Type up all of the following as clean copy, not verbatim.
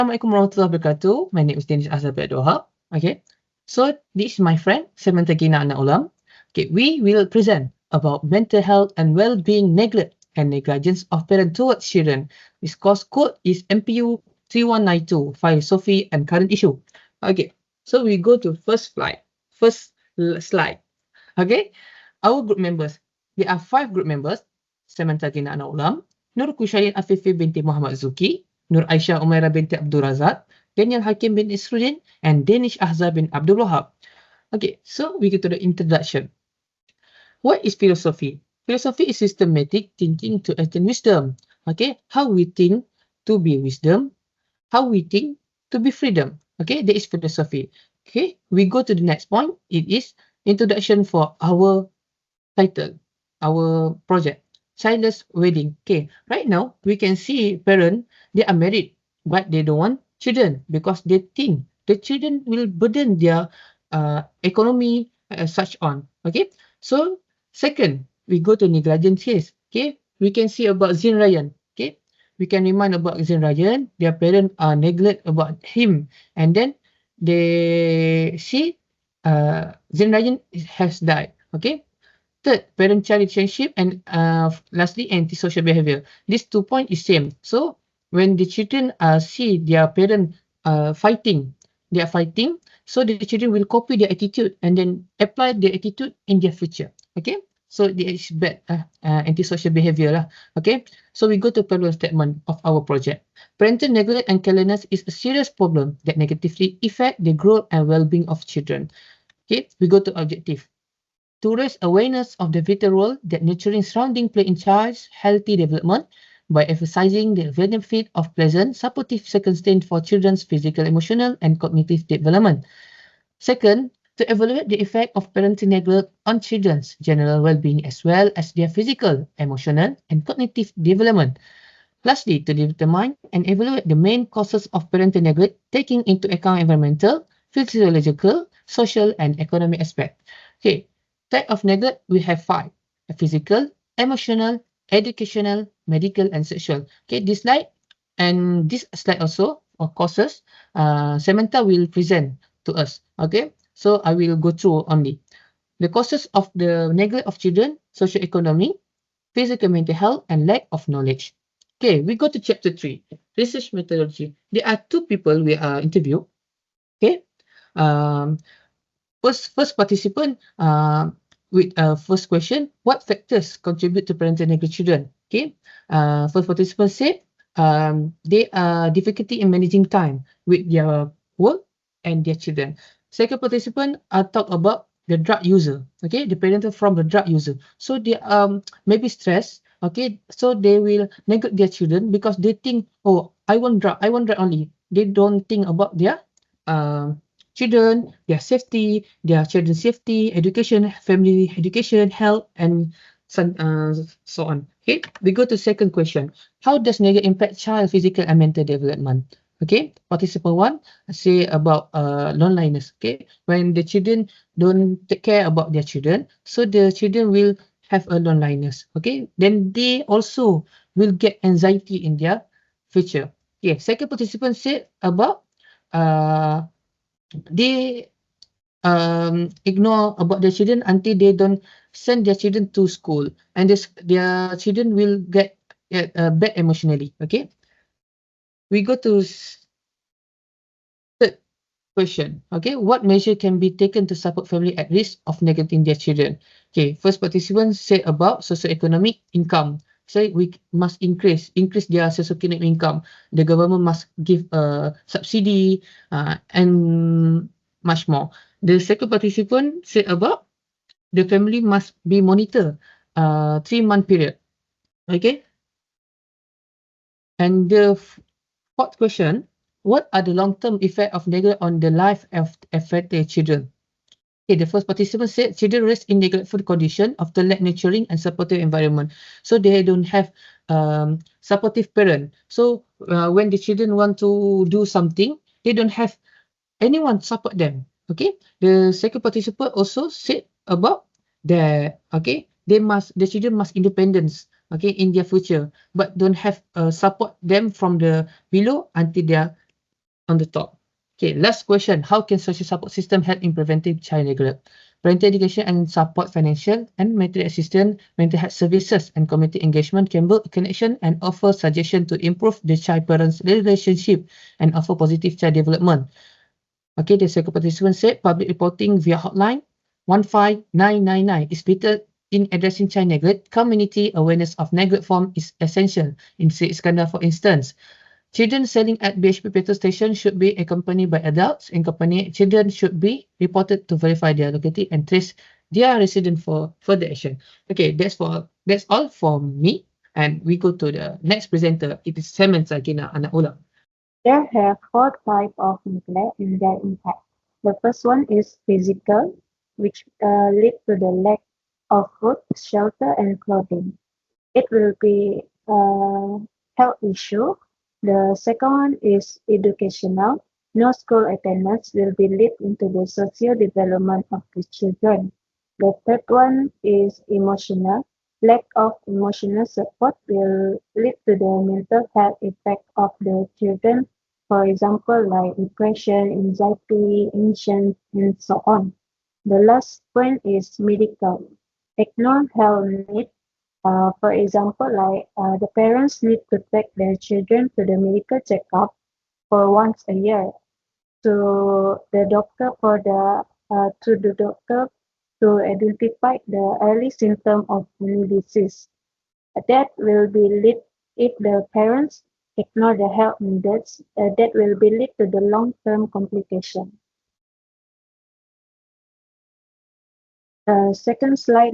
Assalamualaikum warahmatullahi wabarakatuh. My name is Danish ABDUL. Okay, so this is my friend SAMANTHA GINA anak ULAM. Okay, we will present about mental health and well-being neglect and negligence of parents towards children. This course code is MPU3192, Falsafah and current issue. Okay, so we go to first slide. Okay, our group members. There are 5 group members. SAMANTHA GINA anak ULAM, KHUSYAILYN AFIFI binti MUHAMAD ZUKI, Nur Aisyah UMAIRAH binti ABDUL RAZAK, Danial HAKIM bin ISRUDIN, and Danish AHZA bin ABDUL WAHAB. Okay, so we go to the introduction. What is philosophy? Philosophy is systematic thinking to attain wisdom. Okay, how we think to be wisdom, how we think to be freedom. Okay, that is philosophy. Okay, we go to the next point. It is introduction for our title, our project. Childless wedding. Okay, right now we can see parents, they are married, but they don't want children because they think the children will burden their economy such on. Okay, so second, we go to negligence case. Okay, we can see about Zin Ryan. Okay, we can remind about Zin Ryan. Their parents are neglect about him, and then they see Zin Ryan has died. Okay. Third, parent-child relationship, and lastly, antisocial behavior. These 2 points is same. So when the children see their parent fighting, they are fighting, so the children will copy their attitude and then apply their attitude in their future. Okay, so there is bad antisocial behavior lah. Okay, so we go to problem statement of our project. Parental neglect and carelessness is a serious problem that negatively affect the growth and well-being of children. Okay, we go to objective. To raise awareness of the vital role that nurturing surrounding play in child's healthy development by emphasizing the benefit of pleasant, supportive circumstance for children's physical, emotional, and cognitive development. Second, to evaluate the effect of parental neglect on children's general well-being as well as their physical, emotional, and cognitive development. Lastly, to determine and evaluate the main causes of parental neglect, taking into account environmental, physiological, social, and economic aspects. Okay. Type of neglect, we have 5. Physical, emotional, educational, medical, and sexual. Okay, this slide and this slide also, of causes, Samantha will present to us. Okay, so I will go through only. The causes of the neglect of children, socioeconomic, physical mental health, and lack of knowledge. Okay, we go to chapter 3, research methodology. There are 2 people we interview. Okay, first participant, with first question, what factors contribute to parental neglect children? Okay, first participant said they are difficulty in managing time with their work and their children. Second participant talk about the drug user. Okay, the parent from the drug user. So they maybe stressed. Okay, so they will neglect their children because they think, oh, I want drug only. They don't think about their children, their safety, their children's safety, education, family education, health, and so on. Okay, we go to second question. How does neglect impact child physical and mental development? Okay, participant 1 say about loneliness. Okay, when the children don't take care about their children, so the children will have a loneliness. Okay, then they also will get anxiety in their future. Okay, second participant said about they ignore about their children until they don't send their children to school, and their children will get bad emotionally. Okay, we go to third question. Okay, what measure can be taken to support family at risk of neglecting their children? Okay, first participant said about socioeconomic income. So we must increase their socioeconomic income. The government must give a subsidy and much more. The second participant said about the family must be monitored 3-month period. Okay. And the fourth question, what are the long-term effects of neglect on the life of affected children? Okay, the first participant said children rest in neglectful condition of the lack nurturing and supportive environment. So they don't have supportive parent. So when the children want to do something, they don't have anyone support them. Okay, the second participant also said about the the children must independence. Okay, in their future, but don't have support them from the below until they are on the top. Okay, last question. How can social support system help in preventing child neglect? Parental education and support, financial and material assistance, mental health services, and community engagement can build a connection and offer suggestion to improve the child-parents relationship and offer positive child development. Okay, the second participant said public reporting via hotline 15999 is vital in addressing child neglect. Community awareness of neglect form is essential. In Syed Iskandar, for instance, children selling at BHP petrol station should be accompanied by adults, and accompanied children should be reported to verify their location and trace their resident for further action. Okay, that's all for me. And we go to the next presenter. It is Samantha Gina Anak Ulam. There are four types of neglect and their impact. The first one is physical, which lead to the lack of food, shelter, and clothing. It will be a health issue. The second one is educational. No school attendance will be lead into the social development of the children. The third one is emotional. Lack of emotional support will lead to the mental health effect of the children, for example, like depression, anxiety, anxiety, and so on. The last point is medical. Ignore health needs. For example, like the parents need to take their children to the medical checkup for once a year to the doctor to identify the early symptom of any disease. That will be lead if the parents ignore the health needs. That will be lead to the long-term complication. Second slide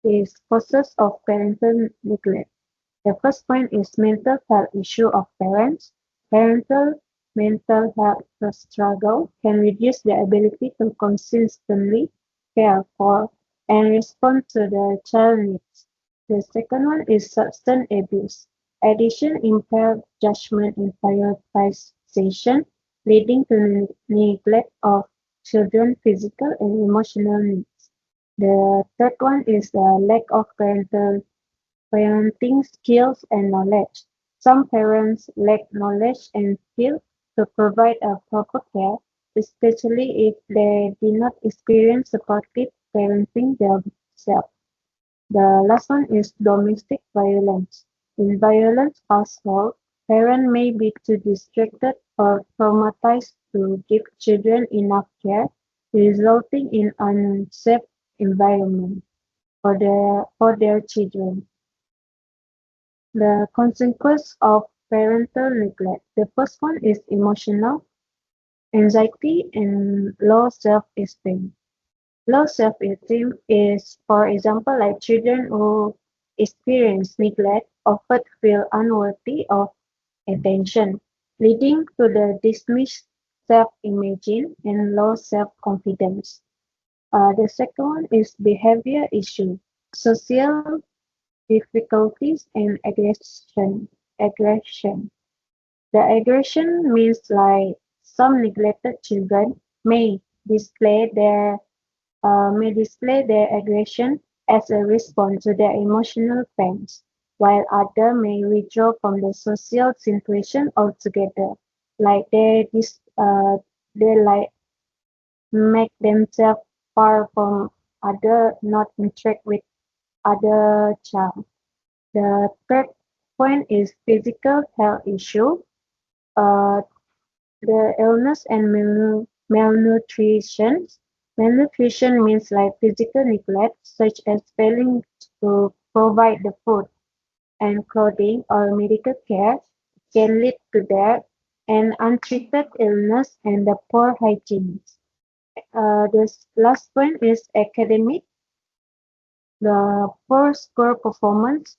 is causes of parental neglect. The first point is mental health issue of parents. Parental mental health struggle can reduce their ability to consistently care for and respond to the child needs. The second one is substance abuse. Addiction impaired judgment and prioritization, leading to neglect of children's physical and emotional needs. The third one is the lack of parenting skills and knowledge. Some parents lack knowledge and skill to provide a proper care, especially if they did not experience supportive parenting themselves. The last one is domestic violence. In violent household, parents may be too distracted or traumatized to give children enough care, resulting in unsafe environment for their children. The consequence of parental neglect. The first one is emotional, anxiety, and low self-esteem. Low self-esteem is, for example, like children who experience neglect often feel unworthy of attention, leading to the dismissed self-image and low self-confidence. The second one is behavior issue, social difficulties and aggression. The aggression means like some neglected children display their may display their aggression as a response to their emotional pains, while others may withdraw from the social situation altogether, like they like make themselves far from other, not interact with other child. The third point is physical health issue. Uh, the illness and malnutrition. Malnutrition means like physical neglect, such as failing to provide the food and clothing or medical care, can lead to death and untreated illness and the poor hygiene. The last point is academic. The poor school performance.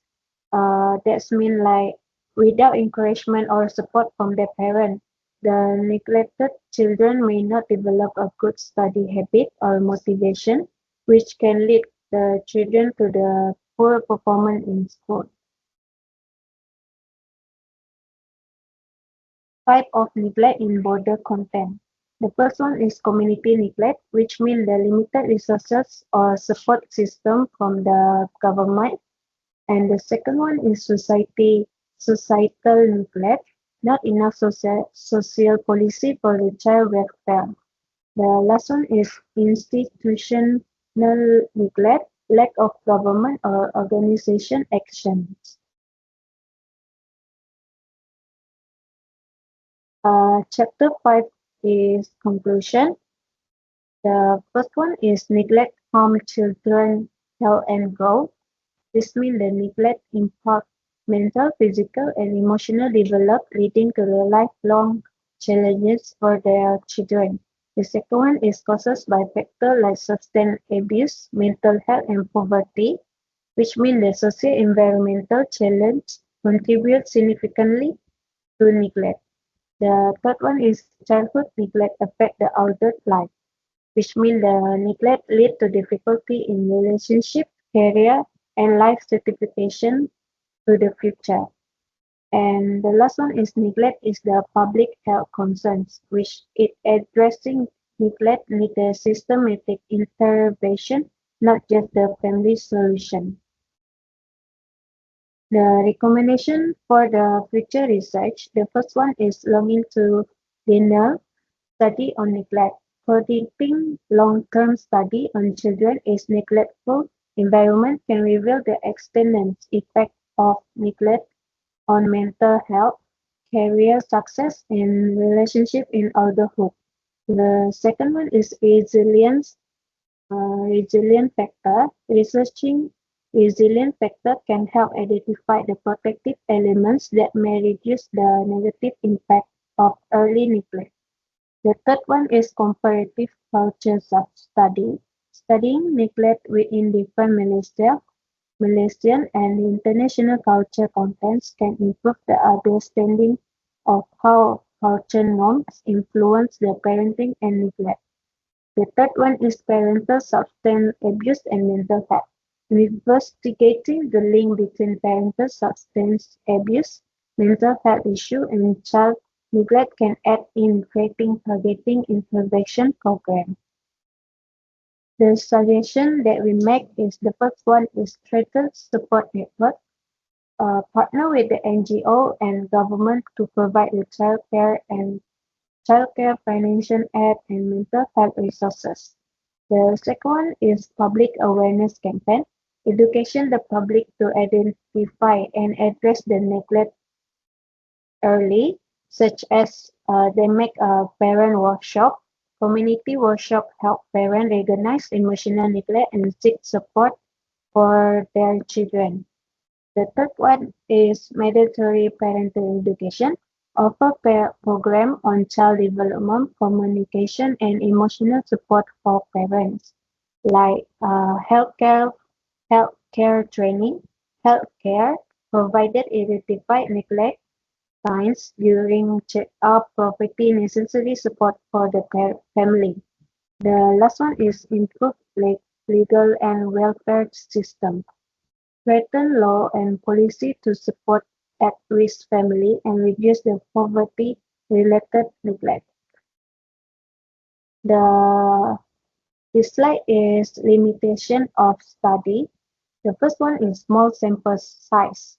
That's mean like without encouragement or support from their parent, the neglected children may not develop a good study habit or motivation, which can lead the children to the poor performance in school. Type of neglect in border content. The first one is community neglect, which means the limited resources or support system from the government. And the second one is societal neglect, not enough social policy for the child welfare. The last one is institutional neglect, lack of government or organization actions. Chapter 5 is conclusion. The first one is neglect harm children health and growth. This means the neglect impact mental, physical, and emotional development, leading to the lifelong challenges for their children. The second one is caused by factors like substance abuse, mental health, and poverty, which means the socio-environmental challenge contribute significantly to neglect. The third one is childhood neglect affect the adult life, which means the neglect lead to difficulty in relationship, career, and life certification to the future. And the last one is neglect is the public health concerns, which it addressing neglect need a systematic intervention, not just the family solution. The recommendation for the future research, the first one is longitudinal study on neglect. Conducting long-term study on children is neglectful environment can reveal the extent and effect of neglect on mental health, career success, and relationship in adulthood. The second one is resilient factor. Researching resilient factor can help identify the protective elements that may reduce the negative impact of early neglect. The third one is comparative culture study. Studying neglect within different Malaysian and international culture contexts can improve the understanding of how culture norms influence the parenting and neglect. The third one is parental substance abuse and mental health. Investigating the link between parental substance abuse, mental health issue, and child neglect can aid in creating targeting intervention program. The suggestion that we make is the first one is strengthen support network, partner with the NGO and government to provide the childcare financial aid and mental health resources. The second one is public awareness campaign, education the public to identify and address the neglect early, such as they make a parent workshop, community workshop help parents recognize emotional neglect and seek support for their children. The third one is mandatory parental education, offer program on child development, communication, and emotional support for parents, like healthcare training, healthcare provided identify neglect signs during check-up, providing necessary support for the family. The last one is improve legal and welfare system. Strengthen law and policy to support at-risk family and reduce the poverty-related neglect. This slide is limitation of study. The first one is small sample size.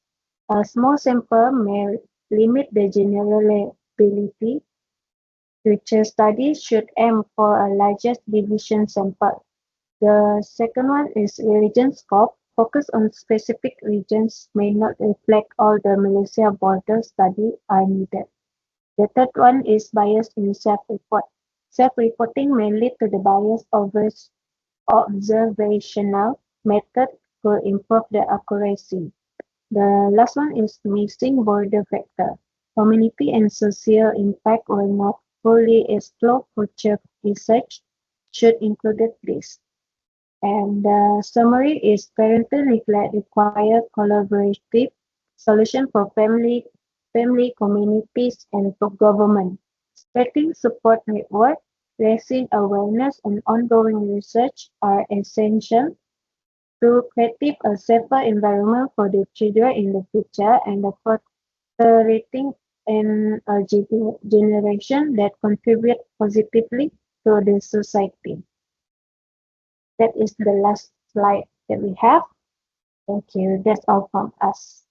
A small sample may limit the generalizability. Future studies should aim for a larger division sample. The second one is region scope. Focus on specific regions may not reflect all the Malaysia border study are needed. The third one is bias in self-report. Self-reporting may lead to the bias of observational method to improve the accuracy. The last one is missing border factor. Community and social impact were not fully explored. Future research should include this. And the summary is parental neglect requires collaborative solution for family, communities, and for government. Spreading support network, raising awareness, and ongoing research are essential to create a safer environment for the children in the future and fostering a generation that contribute positively to the society. That is the last slide that we have. Thank you. That's all from us.